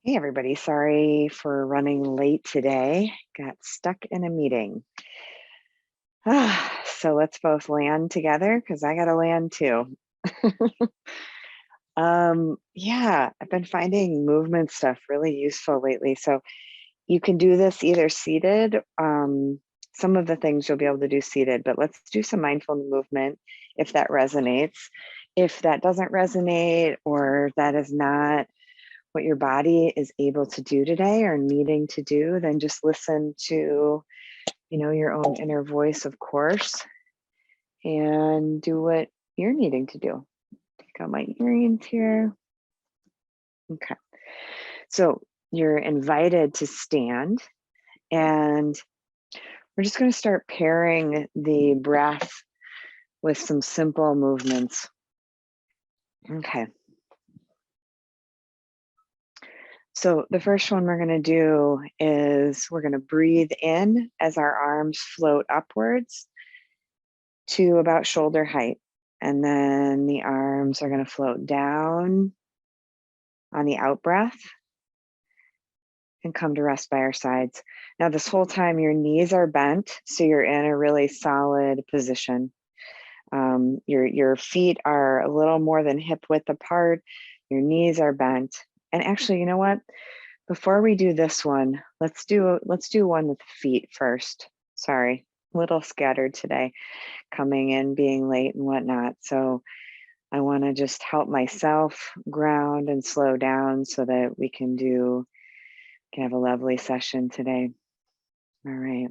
Hey, everybody. Sorry for running late today. Got stuck in a meeting. So let's both land together because I got to land too. Yeah, I've been finding movement stuff really useful lately. So you can do this either seated. Some of the things you'll be able to do seated, but let's do some mindful movement if that resonates. If that doesn't resonate or that is not what your body is able to do today or needing to do, then just listen to, your own inner voice, of course, and do what you're needing to do. Take out my earrings here. Okay. So you're invited to stand, and we're just going to start pairing the breath with some simple movements. Okay. So the first one we're going to do is we're going to breathe in as our arms float upwards to about shoulder height. And then the arms are going to float down on the out breath and come to rest by our sides. Now, this whole time, your knees are bent, so you're in a really solid position. Your feet are a little more than hip width apart. Your knees are bent. And actually, you know what? Before we do this one, let's do one with the feet first. Sorry, a little scattered today, coming in, being late and whatnot. So I want to just help myself ground and slow down so that we can have a lovely session today. All right.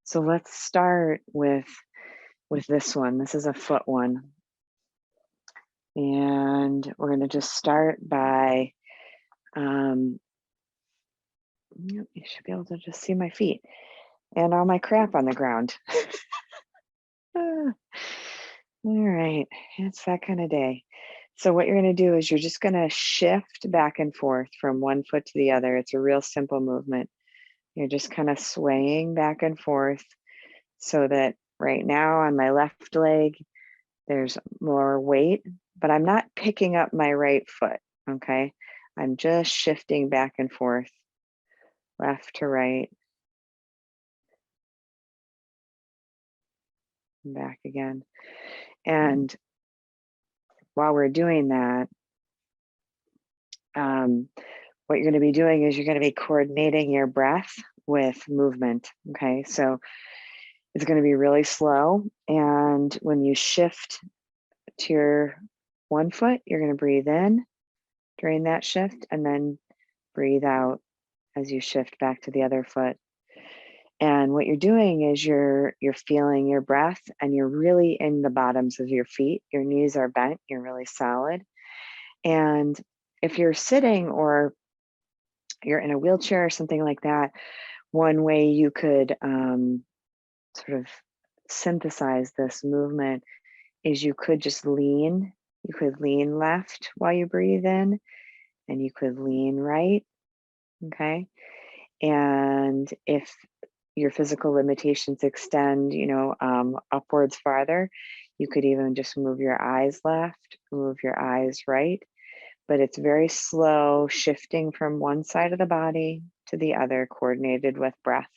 So let's start with this one. This is a foot one. And we're going to just start by you should be able to just see my feet and all my crap on the ground. All right, it's that kind of day. So what you're going to do is you're just going to shift back and forth from one foot to the other. It's a real simple movement. You're just kind of swaying back and forth so that right now on my left leg, there's more weight, but I'm not picking up my right foot, okay? I'm just shifting back and forth, left to right, back again. And while we're doing that, what you're going to be doing is you're going to be coordinating your breath with movement. Okay. So it's going to be really slow. And when you shift to your one foot, you're going to breathe in during that shift and then breathe out as you shift back to the other foot. And what you're doing is you're feeling your breath and you're really in the bottoms of your feet. Your knees are bent, you're really solid. And if you're sitting or you're in a wheelchair or something like that, one way you could sort of synthesize this movement is you could just lean. You could lean left while you breathe in, and you could lean right. Okay. And if your physical limitations extend, upwards farther, you could even just move your eyes left, move your eyes right. But it's very slow, shifting from one side of the body to the other, coordinated with breath.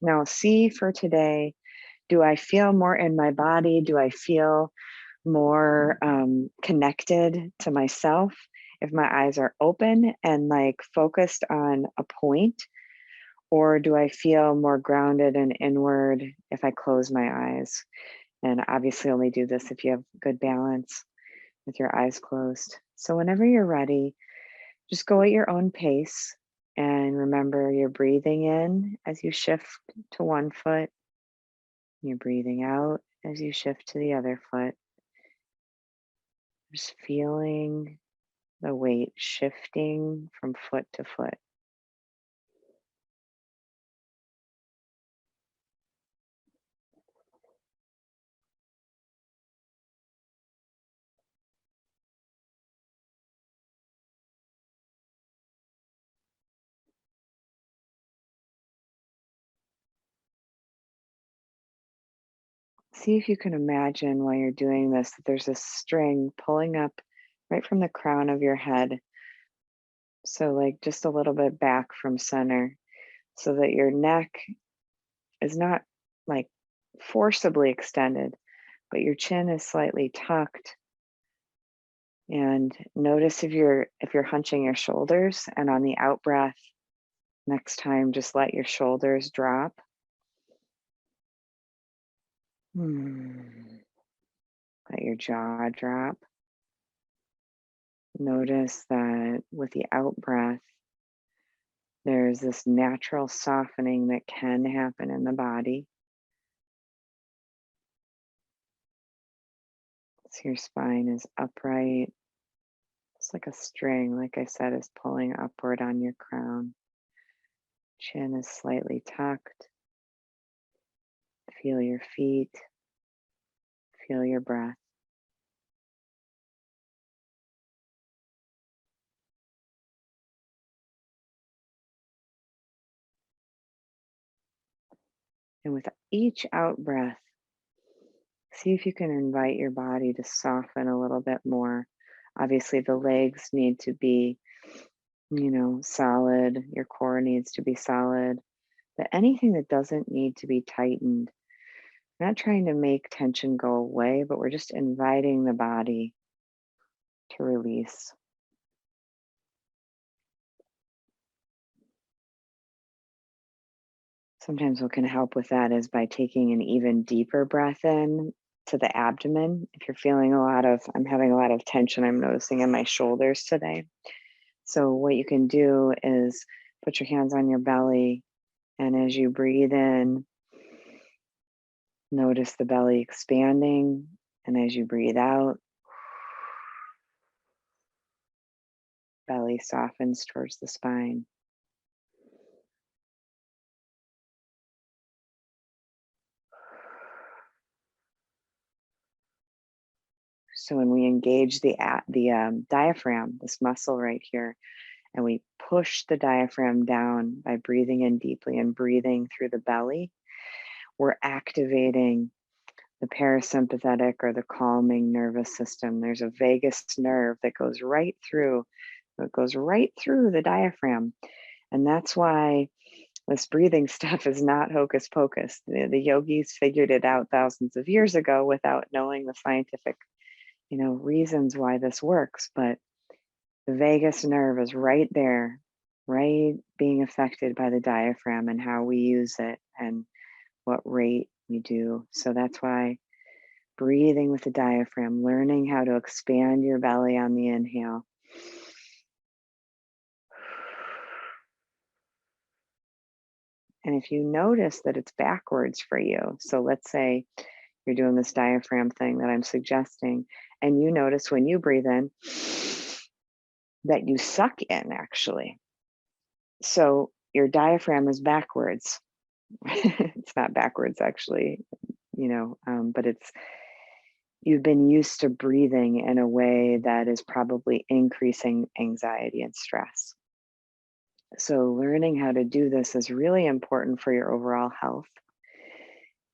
Now, see for today, do I feel more in my body? Do I feel more connected to myself if my eyes are open and like focused on a point? Or do I feel more grounded and inward if I close my eyes? And obviously, only do this if you have good balance with your eyes closed. So, whenever you're ready, just go at your own pace. And remember, you're breathing in as you shift to one foot. You're breathing out as you shift to the other foot. Just feeling the weight shifting from foot to foot. See if you can imagine while you're doing this that there's a string pulling up right from the crown of your head, So, like just a little bit back from center so that your neck is not like forcibly extended, but your chin is slightly tucked. And notice if you're hunching your shoulders, and on the out breath, next time just let your shoulders drop. Hmm. Let your jaw drop. Notice that with the out breath, there's this natural softening that can happen in the body. So your spine is upright. It's like a string, like I said, is pulling upward on your crown. Chin is slightly tucked. Feel your feet. Feel your breath. And with each out breath, see if you can invite your body to soften a little bit more. Obviously, the legs need to be, solid. Your core needs to be solid. But anything that doesn't need to be tightened, we're not trying to make tension go away, but we're just inviting the body to release. Sometimes what can help with that is by taking an even deeper breath in to the abdomen. If you're feeling I'm having a lot of tension, I'm noticing in my shoulders today. So, what you can do is put your hands on your belly, and as you breathe in, notice the belly expanding. And as you breathe out, belly softens towards the spine. So when we engage the diaphragm, this muscle right here, and we push the diaphragm down by breathing in deeply and breathing through the belly, we're activating the parasympathetic or the calming nervous system. There's a vagus nerve that goes right through, it goes right through the diaphragm. And that's why this breathing stuff is not hocus pocus. The yogis figured it out thousands of years ago without knowing the scientific, reasons why this works. But the vagus nerve is right there, right, being affected by the diaphragm and how we use it and what rate we do. So that's why breathing with the diaphragm, learning how to expand your belly on the inhale. And if you notice that it's backwards for you, so let's say you're doing this diaphragm thing that I'm suggesting, and you notice when you breathe in that you suck in actually. So your diaphragm is backwards. It's not backwards actually, but you've been used to breathing in a way that is probably increasing anxiety and stress. So learning how to do this is really important for your overall health.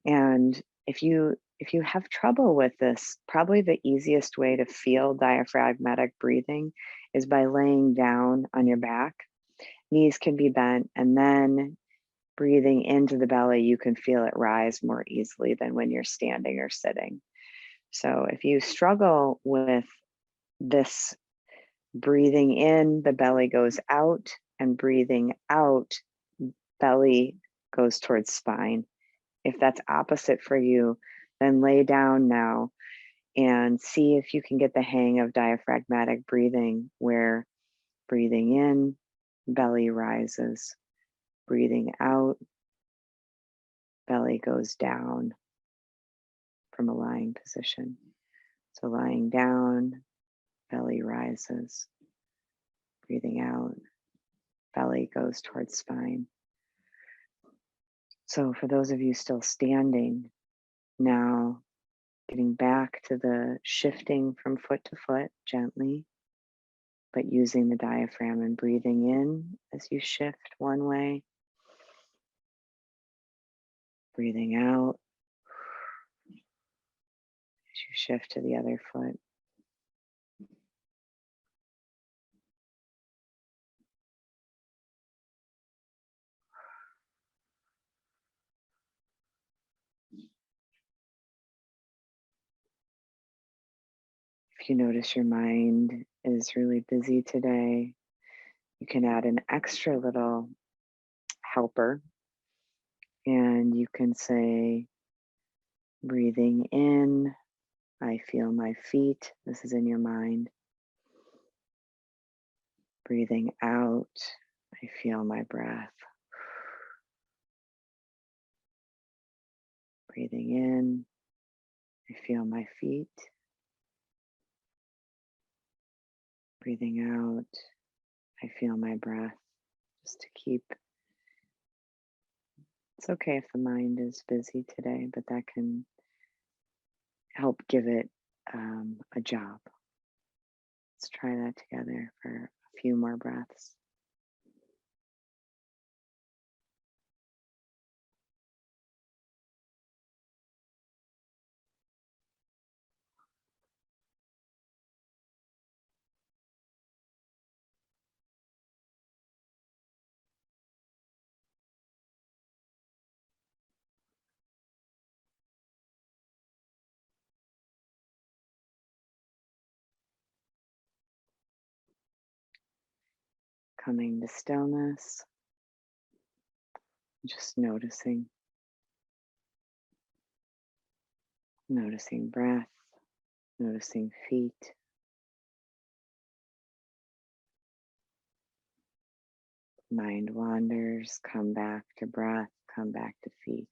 And if you have trouble with this, probably the easiest way to feel diaphragmatic breathing is by laying down on your back. Knees can be bent, and then breathing into the belly, you can feel it rise more easily than when you're standing or sitting. So if you struggle with this, breathing in, the belly goes out, and breathing out, belly goes towards spine. If that's opposite for you, then lay down now and see if you can get the hang of diaphragmatic breathing, where breathing in, belly rises, breathing out, belly goes down from a lying position. So lying down, belly rises, breathing out, belly goes towards spine. So for those of you still standing, now getting back to the shifting from foot to foot gently, but using the diaphragm and breathing in as you shift one way, breathing out as you shift to the other foot. If you notice your mind is really busy today, you can add an extra little helper and you can say, breathing in, I feel my feet. This is in your mind. Breathing out, I feel my breath. Breathing in, I feel my feet. Breathing out, I feel my breath. Just to keep, it's okay if the mind is busy today, but that can help give it a job. Let's try that together for a few more breaths. Coming to stillness, just noticing breath, noticing feet. Mind wanders, come back to breath, come back to feet.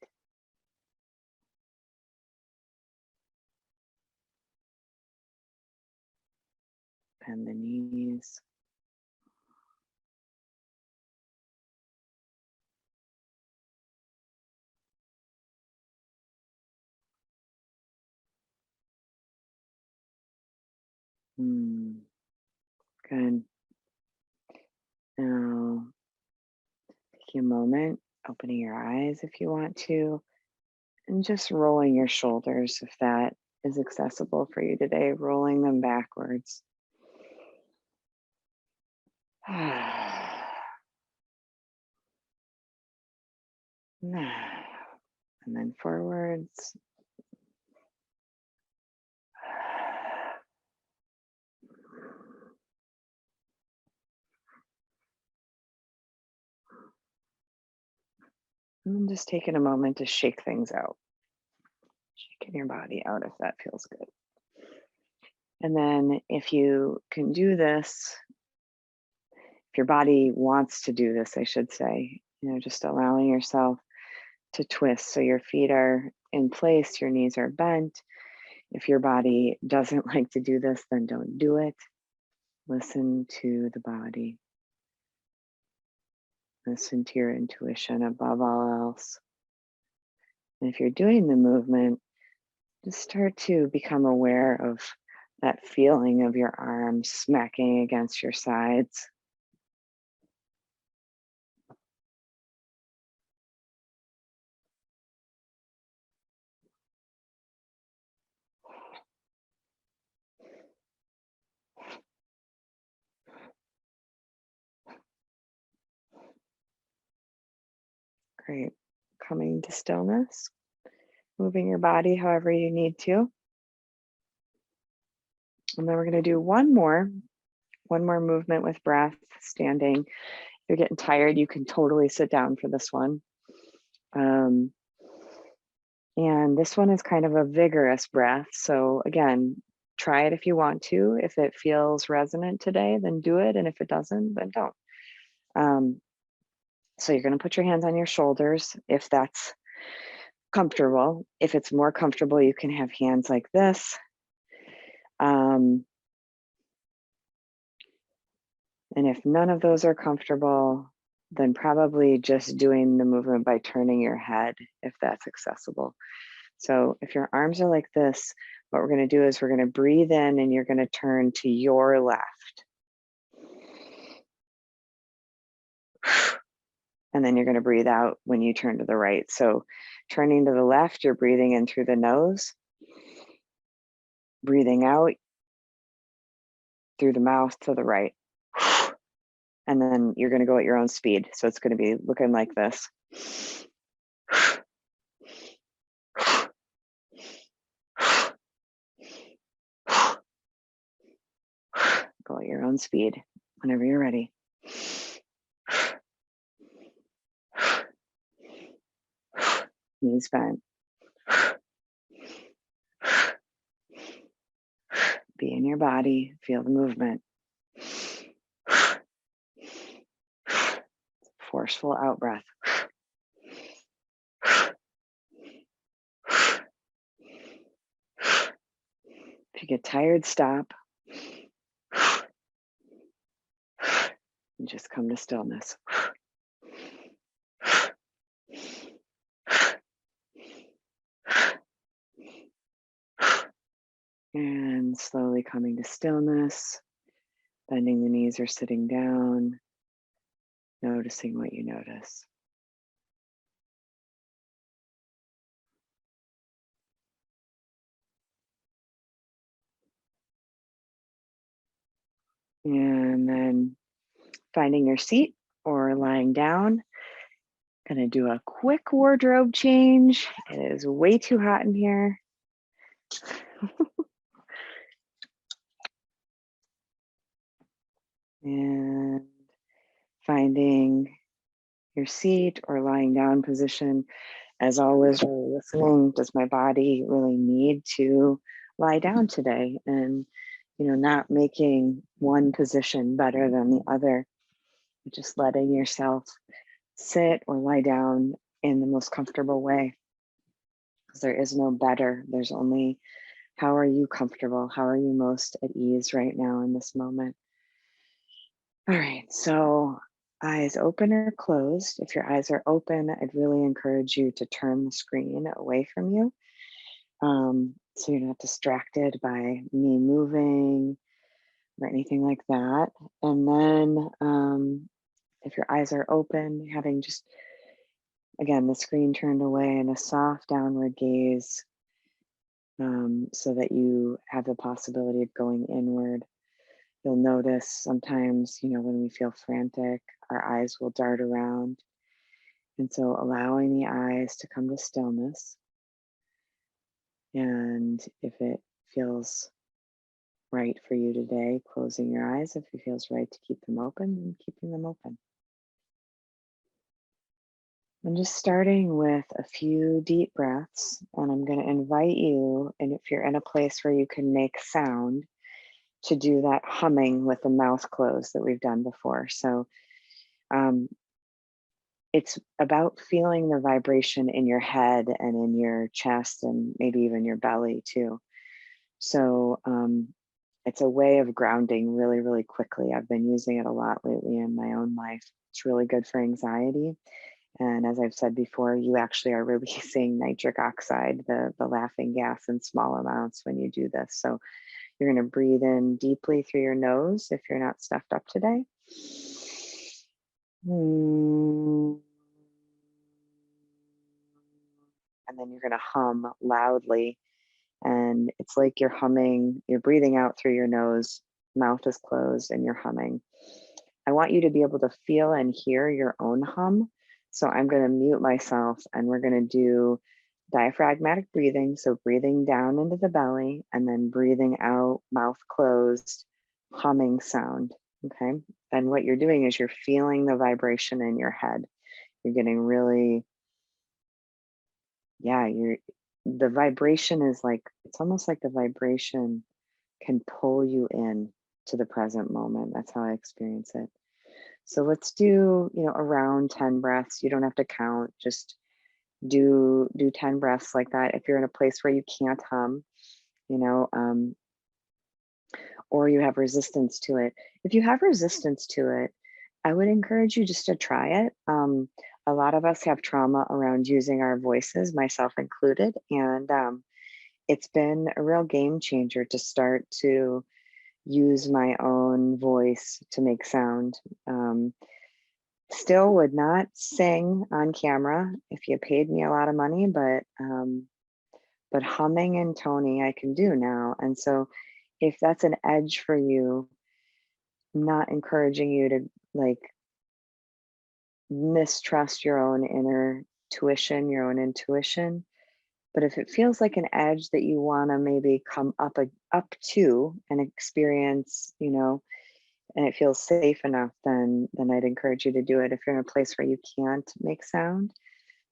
Bend the knees. Good. Now, take a moment, opening your eyes if you want to, and just rolling your shoulders if that is accessible for you today, rolling them backwards. And then forwards. And just taking a moment to shake things out. Shaking your body out if that feels good. And then if you can do this, if your body wants to do this, I should say, just allowing yourself to twist. So your feet are in place, your knees are bent. If your body doesn't like to do this, then don't do it. Listen to the body. Listen to your intuition above all else. And if you're doing the movement, just start to become aware of that feeling of your arms smacking against your sides. Great. Coming to stillness, moving your body however you need to. And then we're going to do one more movement with breath, standing. If you're getting tired, you can totally sit down for this one. And this one is kind of a vigorous breath. So again, try it if you want to. If it feels resonant today, then do it. And if it doesn't, then don't. So you're going to put your hands on your shoulders if that's comfortable. If it's more comfortable, you can have hands like this. And if none of those are comfortable, then probably just doing the movement by turning your head, if that's accessible. So if your arms are like this, what we're going to do is we're going to breathe in and you're going to turn to your left. And then you're going to breathe out when you turn to the right. So turning to the left, you're breathing in through the nose, breathing out through the mouth to the right. And then you're going to go at your own speed. So it's going to be looking like this. at your own speed whenever you're ready. Knees bent. Be in your body, feel the movement. Forceful out breath. If you get tired, stop. And just come to stillness. And slowly coming to stillness, bending the knees or sitting down, noticing what you notice. And then finding your seat or lying down. Gonna do a quick wardrobe change. It is way too hot in here. And finding your seat or lying down position. As always, really listening, does my body really need to lie down today? And, not making one position better than the other, just letting yourself sit or lie down in the most comfortable way. Because there is no better, there's only how are you comfortable? How are you most at ease right now in this moment? All right, so eyes open or closed. If your eyes are open, I'd really encourage you to turn the screen away from you. So you're not distracted by me moving or anything like that. And then if your eyes are open, having just, again, the screen turned away and a soft downward gaze, so that you have the possibility of going inward. You'll notice sometimes, when we feel frantic, our eyes will dart around. And so allowing the eyes to come to stillness. And if it feels right for you today, closing your eyes. If it feels right to keep them open, then keeping them open. I'm just starting with a few deep breaths, and I'm going to invite you, and if you're in a place where you can make sound, to do that humming with the mouth closed that we've done before. So it's about feeling the vibration in your head and in your chest and maybe even your belly too. So it's a way of grounding really, really quickly. I've been using it a lot lately in my own life. It's really good for anxiety. And as I've said before, you actually are releasing nitric oxide, the laughing gas, in small amounts when you do this. So you're going to breathe in deeply through your nose if you're not stuffed up today. And then you're going to hum loudly. And it's like you're humming, you're breathing out through your nose, mouth is closed, and you're humming. I want you to be able to feel and hear your own hum. So I'm going to mute myself and we're going to do diaphragmatic breathing. So breathing down into the belly and then breathing out, mouth closed, humming sound. Okay. And what you're doing is you're feeling the vibration in your head. You're getting really, the vibration is like, it's almost like the vibration can pull you in to the present moment. That's how I experience it. So let's do, around 10 breaths. You don't have to count, just do 10 breaths like that. If you're in a place where you can't hum, or you have resistance to it. If you have resistance to it, I would encourage you just to try it. A lot of us have trauma around using our voices, myself included, and it's been a real game changer to start to use my own voice to make sound. Still would not sing on camera if you paid me a lot of money, but humming and toning I can do now. And so if that's an edge for you, not encouraging you to mistrust your own inner tuition, your own intuition. But if it feels like an edge that you want to maybe come up to and experience, and it feels safe enough, then I'd encourage you to do it. If you're in a place where you can't make sound,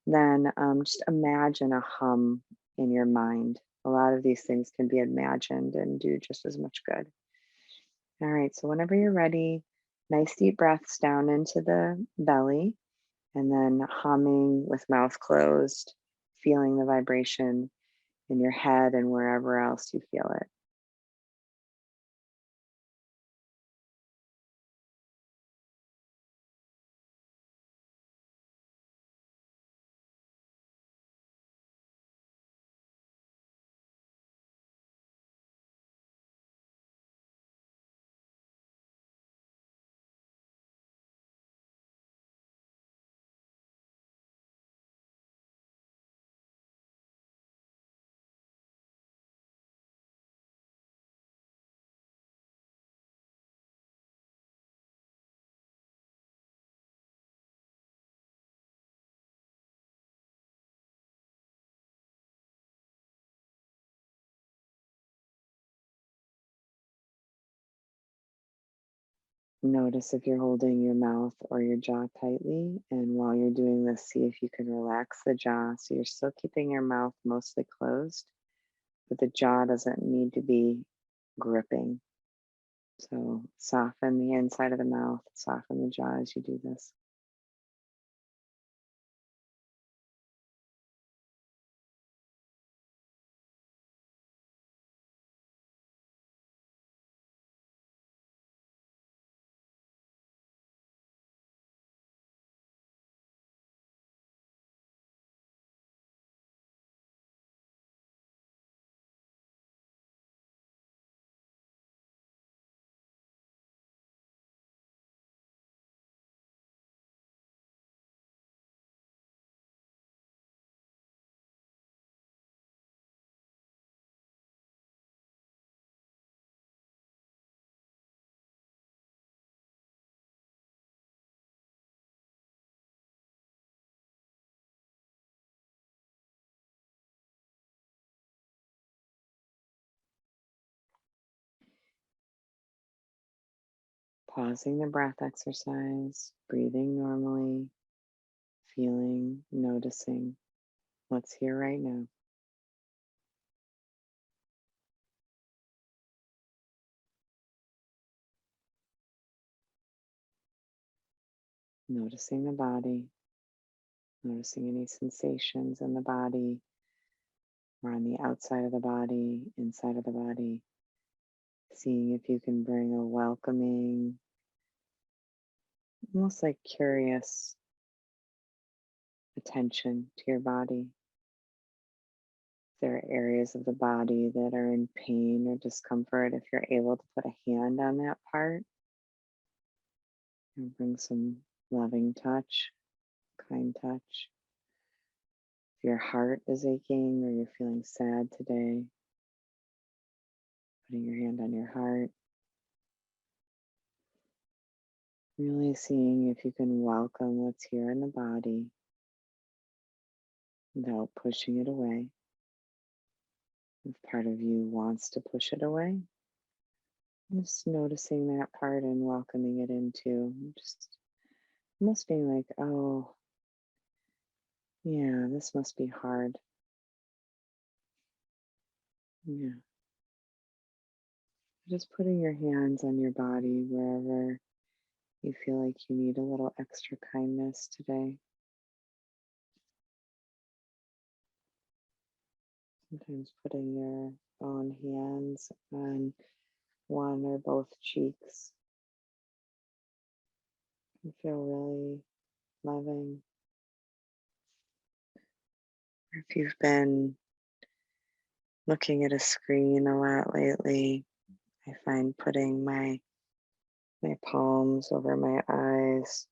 then just imagine a hum in your mind. A lot of these things can be imagined and do just as much good. All right, so whenever you're ready, nice deep breaths down into the belly, and then humming with mouth closed, feeling the vibration in your head and wherever else you feel it. Notice if you're holding your mouth or your jaw tightly. And while you're doing this, see if you can relax the jaw. So you're still keeping your mouth mostly closed, but the jaw doesn't need to be gripping. So soften the inside of the mouth, soften the jaw as you do this. Pausing the breath exercise, breathing normally, feeling, noticing what's here right now. Noticing the body, noticing any sensations in the body or on the outside of the body, inside of the body. Seeing if you can bring a welcoming, almost like curious attention to your body. If there are areas of the body that are in pain or discomfort, if you're able to put a hand on that part and bring some loving touch, kind touch. If your heart is aching or you're feeling sad today, putting your hand on your heart, really seeing if you can welcome what's here in the body without pushing it away. If part of you wants to push it away, just noticing that part and welcoming it into, just almost being like, oh, yeah, this must be hard. Yeah. Just putting your hands on your body wherever you feel like you need a little extra kindness today. Sometimes putting your own hands on one or both cheeks can feel really loving. If you've been looking at a screen a lot lately, I find putting my palms over my eyes,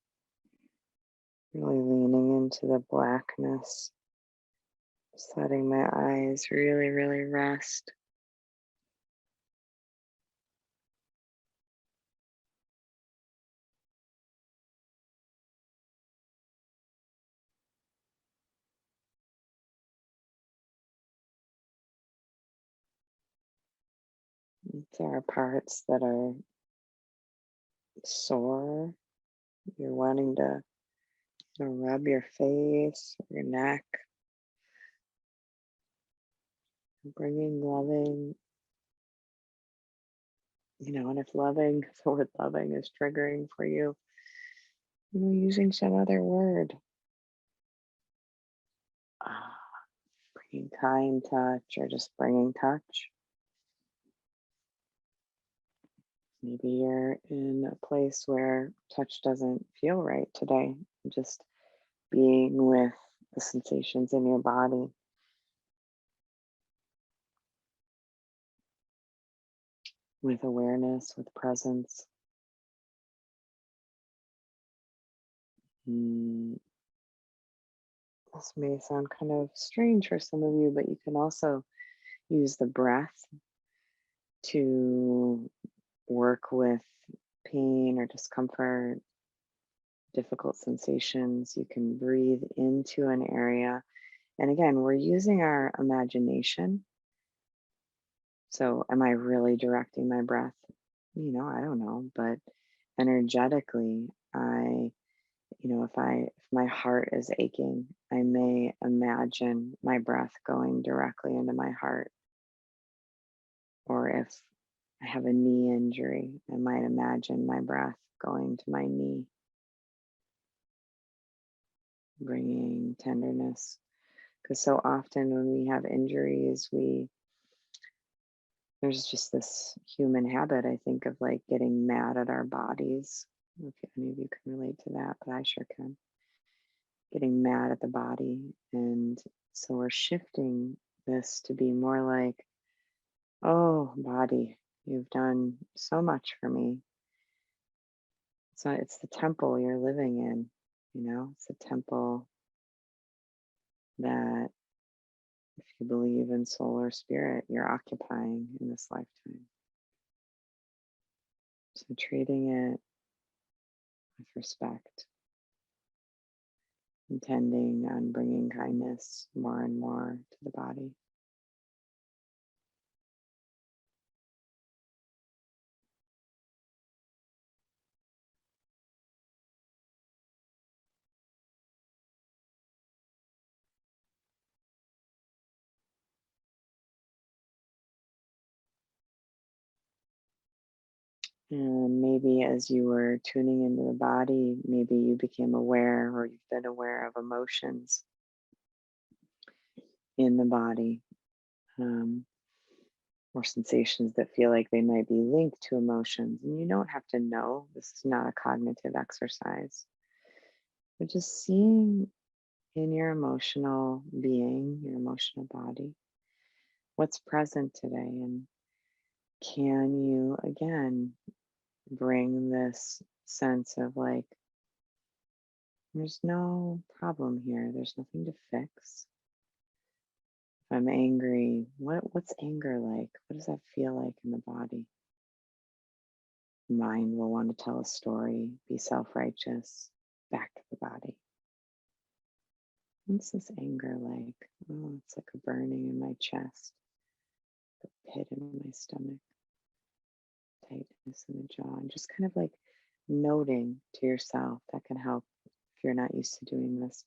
really leaning into the blackness, just letting my eyes really, really rest. There are parts that are sore. You're wanting to rub your face, your neck, bringing loving, and if loving, the word loving is triggering for you, using some other word. Ah, bringing kind touch or just bringing touch. Maybe you're in a place where touch doesn't feel right today. Just being with the sensations in your body, with awareness, with presence. Mm, this may sound kind of strange for some of you, but you can also use the breath to work with pain or discomfort, difficult sensations. You can breathe into an area. And again, we're using our imagination. So, am I really directing my breath? I don't know, but energetically, if my heart is aching, I may imagine my breath going directly into my heart. Or if I have a knee injury, I might imagine my breath going to my knee, bringing tenderness. Because so often when we have injuries, there's just this human habit, I think, of like getting mad at our bodies. I don't know if any of you can relate to that, but I sure can. Getting mad at the body. And so we're shifting this to be more like, oh, body, you've done so much for me. So it's the temple you're living in, it's a temple that, if you believe in soul or spirit, you're occupying in this lifetime. So treating it with respect, intending on bringing kindness more and more to the body. And maybe as you were tuning into the body, maybe you became aware or you've been aware of emotions in the body, um, or sensations that feel like they might be linked to emotions. And you don't have to know, this is not a cognitive exercise, but just seeing in your emotional being, your emotional body, what's present today. And can you again bring this sense of like, there's no problem here. There's nothing to fix. If I'm angry, what's anger like? What does that feel like in the body? Mind will want to tell a story, be self-righteous, back to the body. What's this anger like? Oh, it's like a burning in my chest, a pit in my stomach, tightness in the jaw, and just kind of like noting to yourself. That can help if you're not used to doing this.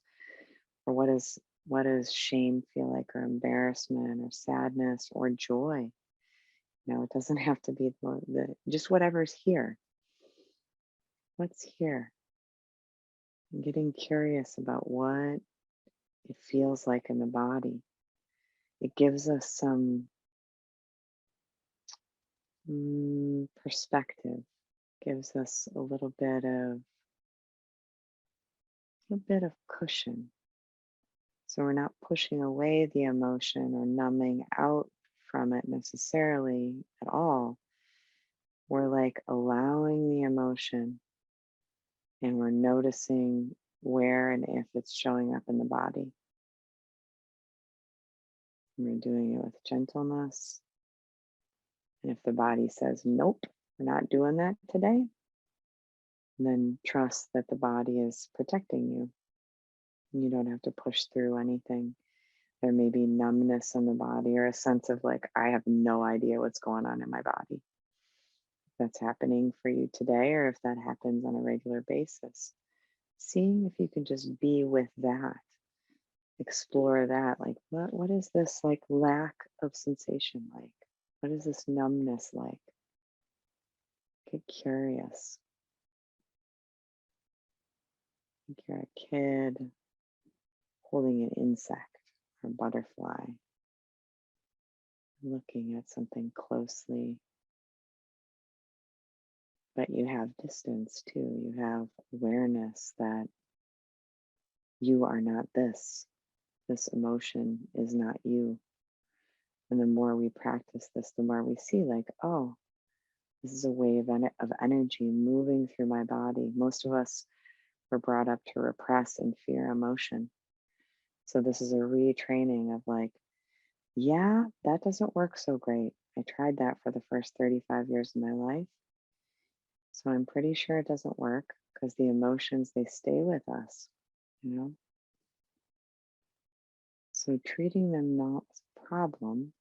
Or what does shame feel like, or embarrassment, or sadness, or joy? It doesn't have to be the just whatever's here. What's here? And getting curious about what it feels like in the body. It gives us some perspective, gives us a little bit of cushion. So we're not pushing away the emotion or numbing out from it necessarily at all. We're like allowing the emotion, and we're noticing where and if it's showing up in the body. And we're doing it with gentleness. And if the body says, nope, we're not doing that today, then trust that the body is protecting you. You don't have to push through anything. There may be numbness in the body or a sense of like, I have no idea what's going on in my body. that's happening for you today or if that happens on a regular basis. Seeing if you can just be with that, explore that. Like, what is this like lack of sensation like? What is this numbness like? Get curious. Like you're a kid holding an insect or butterfly, looking at something closely, but you have distance too. You have awareness that you are not this. This emotion is not you. And the more we practice this, the more we see, like, oh, this is a wave of energy moving through my body. Most of us were brought up to repress and fear emotion. So this is a retraining of like, yeah, that doesn't work so great. I tried that for the first 35 years of my life. So I'm pretty sure it doesn't work because the emotions, they stay with us, you know? So treating them not as a problem,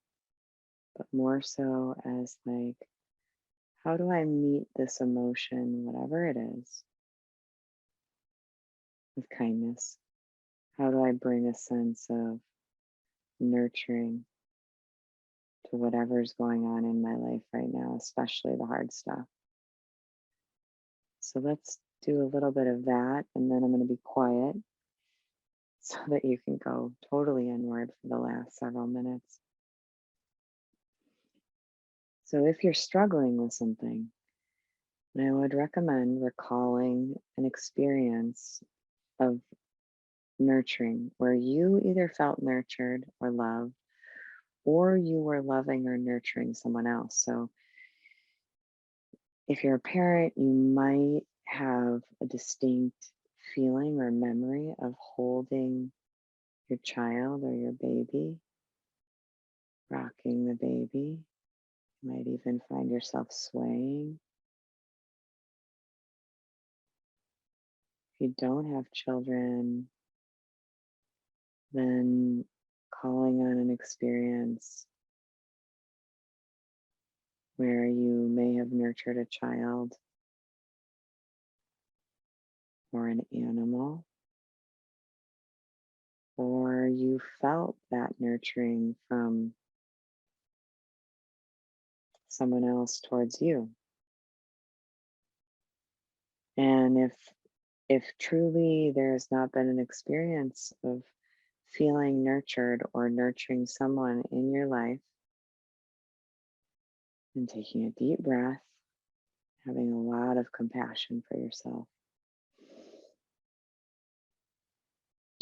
but more so as like, how do I meet this emotion, whatever it is, with kindness? How do I bring a sense of nurturing to whatever's going on in my life right now, especially the hard stuff? So let's do a little bit of that, and then I'm going to be quiet so that you can go totally inward for the last several minutes. So if you're struggling with something, I would recommend recalling an experience of nurturing where you either felt nurtured or loved, or you were loving or nurturing someone else. So if you're a parent, you might have a distinct feeling or memory of holding your child or your baby, rocking the baby. You might even find yourself swaying. If you don't have children, then calling on an experience where you may have nurtured a child or an animal, or you felt that nurturing from someone else towards you. And if truly there has not been an experience of feeling nurtured or nurturing someone in your life, and taking a deep breath, having a lot of compassion for yourself,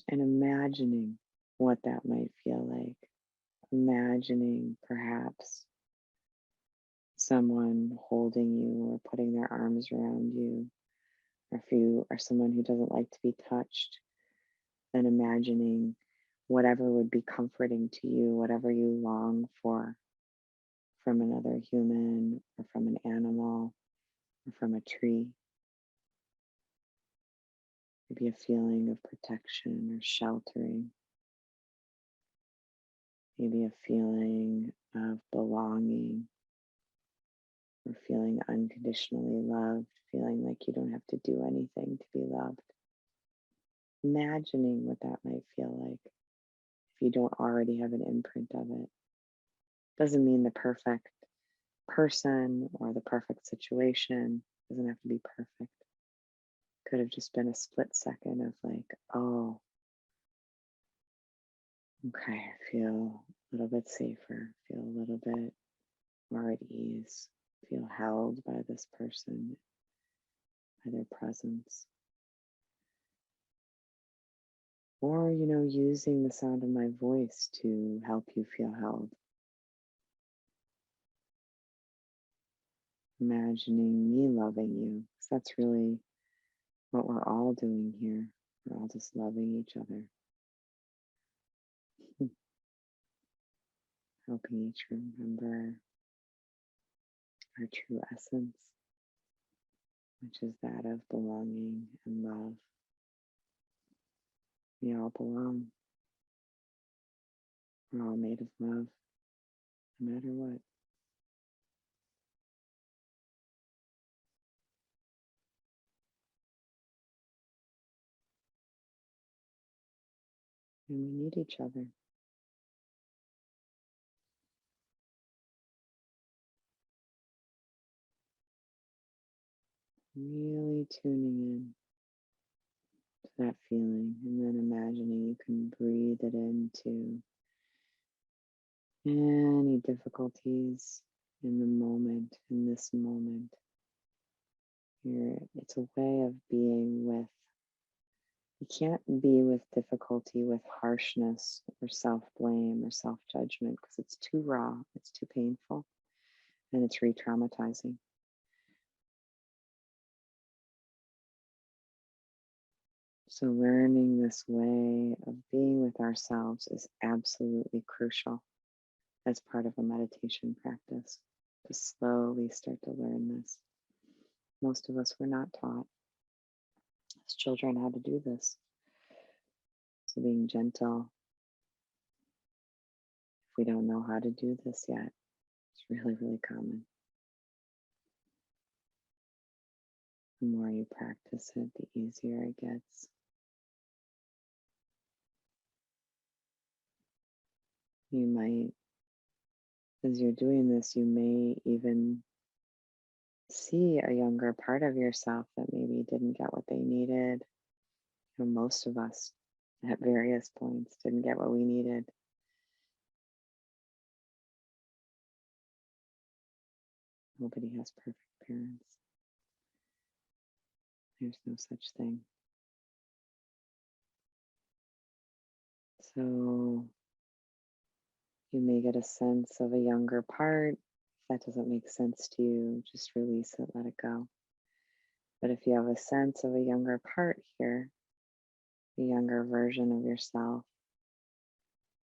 and imagining what that might feel like. Imagining perhaps someone holding you or putting their arms around you, or if you are someone who doesn't like to be touched, then imagining whatever would be comforting to you, whatever you long for from another human or from an animal or from a tree. Maybe a feeling of protection or sheltering, maybe a feeling of belonging or feeling unconditionally loved, feeling like you don't have to do anything to be loved. Imagining what that might feel like if you don't already have an imprint of it. Doesn't mean the perfect person or the perfect situation doesn't have to be perfect. Could have just been a split second of like, oh, okay, I feel a little bit safer, feel a little bit more at ease, feel held by this person, by their presence. Or, using the sound of my voice to help you feel held. Imagining me loving you, 'cause that's really what we're all doing here. We're all just loving each other, helping each remember our true essence, which is that of belonging and love. We all belong. We're all made of love, no matter what. and we need each other. Really tuning in to that feeling, and then imagining you can breathe it into any difficulties in the moment, in this moment. It's a way of being with. You can't be with difficulty with harshness or self blame or self judgment because it's too raw, it's too painful, and it's re traumatizing. So, learning this way of being with ourselves is absolutely crucial as part of a meditation practice to slowly start to learn this. Most of us were not taught as children how to do this. So, being gentle, if we don't know how to do this yet, it's really, really common. The more you practice it, the easier it gets. You might, as you're doing this, you may even see a younger part of yourself that maybe didn't get what they needed. Most of us at various points didn't get what we needed. Nobody has perfect parents. There's no such thing. So you may get a sense of a younger part. If that doesn't make sense to you, just release it, let it go. But if you have a sense of a younger part here, a younger version of yourself,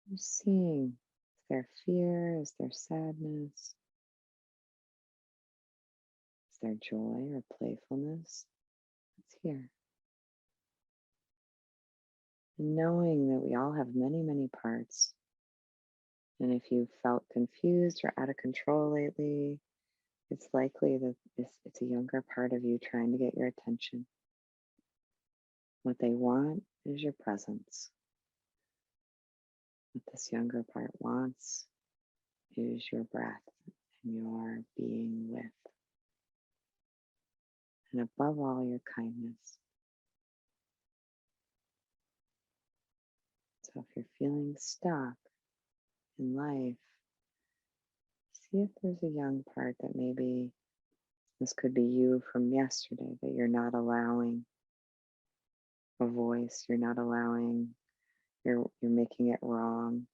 you're seeing, is there fear? Is there sadness? Is there joy or playfulness? It's here. And knowing that we all have many, many parts. And if you felt confused or out of control lately, it's likely that it's a younger part of you trying to get your attention. What they want is your presence. What this younger part wants is your breath and your being with. And above all, your kindness. So if you're feeling stuck in life, see if there's a young part that maybe this could be you from yesterday that you're not allowing a voice, you're not allowing, you're making it wrong.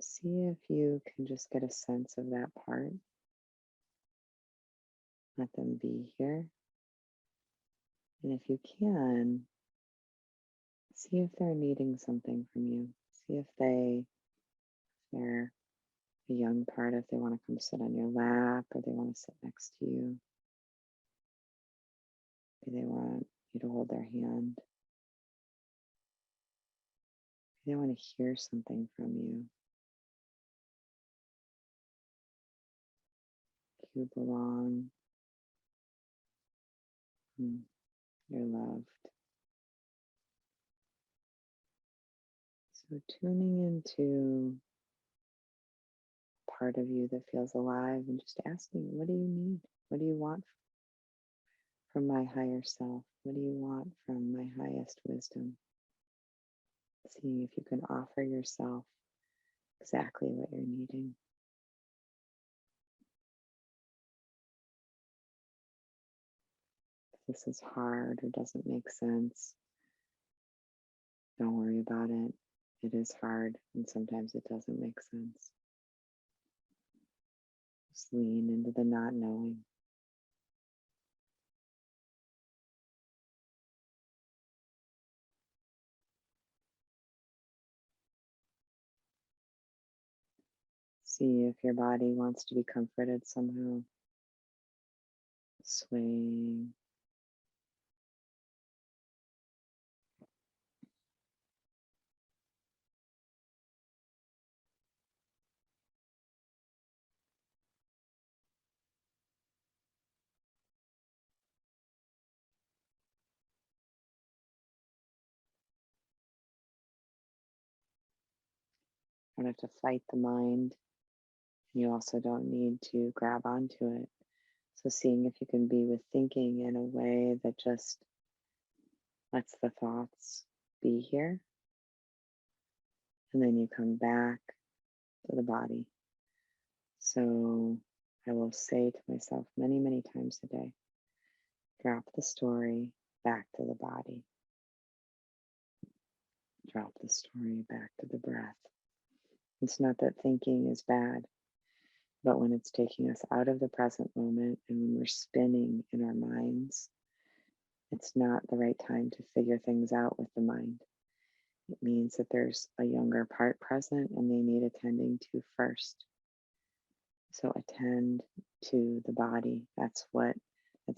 See if you can just get a sense of that part. Let them be here. And if you can, see if they're needing something from you. See if they're a young part, if they want to come sit on your lap or they want to sit next to you. Maybe they want you to hold their hand. Maybe they want to hear something from you. You belong. You're loved. So tuning into part of you that feels alive and just asking, what do you need? What do you want from my higher self? What do you want from my highest wisdom? Seeing if you can offer yourself exactly what you're needing. If this is hard or doesn't make sense, don't worry about it. It is hard and sometimes it doesn't make sense. Just lean into the not knowing. See if your body wants to be comforted somehow. Swaying. don't have to fight the mind. You also don't need to grab onto it. So seeing if you can be with thinking in a way that just lets the thoughts be here. And then you come back to the body. So I will say to myself many, many times a day, drop the story back to the body. Drop the story back to the breath. It's not that thinking is bad, but when it's taking us out of the present moment and when we're spinning in our minds, it's not the right time to figure things out with the mind. It means that there's a younger part present and they need attending to first. So attend to the body. That's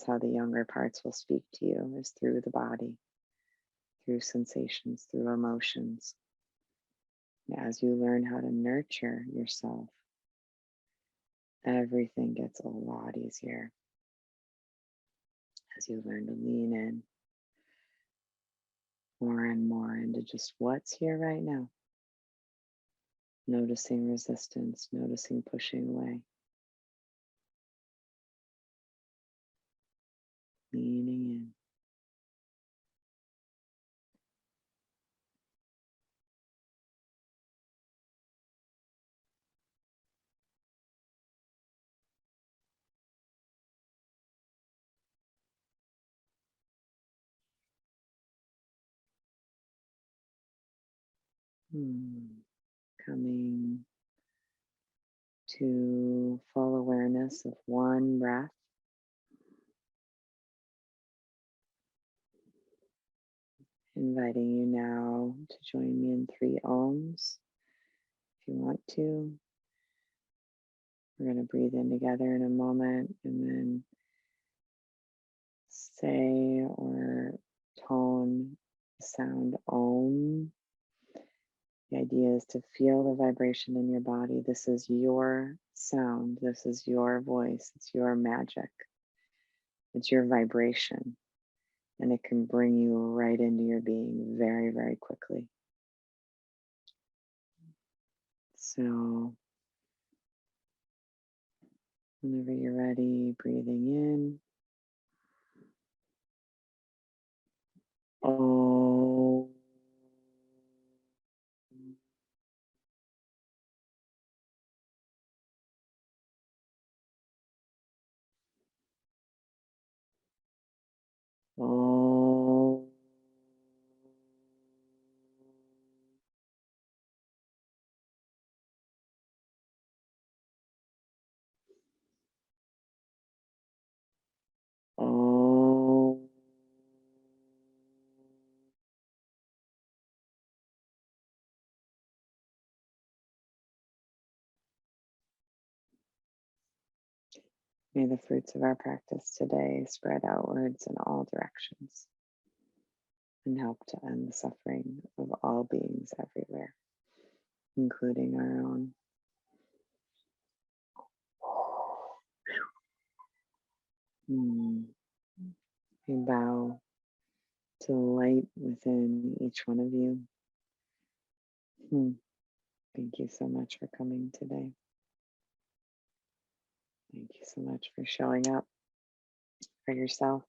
how the younger parts will speak to you, is through the body, through sensations, through emotions. And as you learn how to nurture yourself, everything gets a lot easier. As you learn to lean in more and more into just what's here right now. Noticing resistance, noticing pushing away. Leaning in. Coming to full awareness of one breath. Inviting you now to join me in 3 ohms if you want to. We're going to breathe in together in a moment and then say or tone the sound Om. The idea is to feel the vibration in your body. This is your sound. This is your voice. It's your magic. It's your vibration. And it can bring you right into your being very, very quickly. So whenever you're ready, breathing in. Oh. Oh. Oh. May the fruits of our practice today spread outwards in all directions and help to end the suffering of all beings everywhere, including our own. We bow to the light within each one of you. Thank you so much for coming today. Thank you so much for showing up for yourself.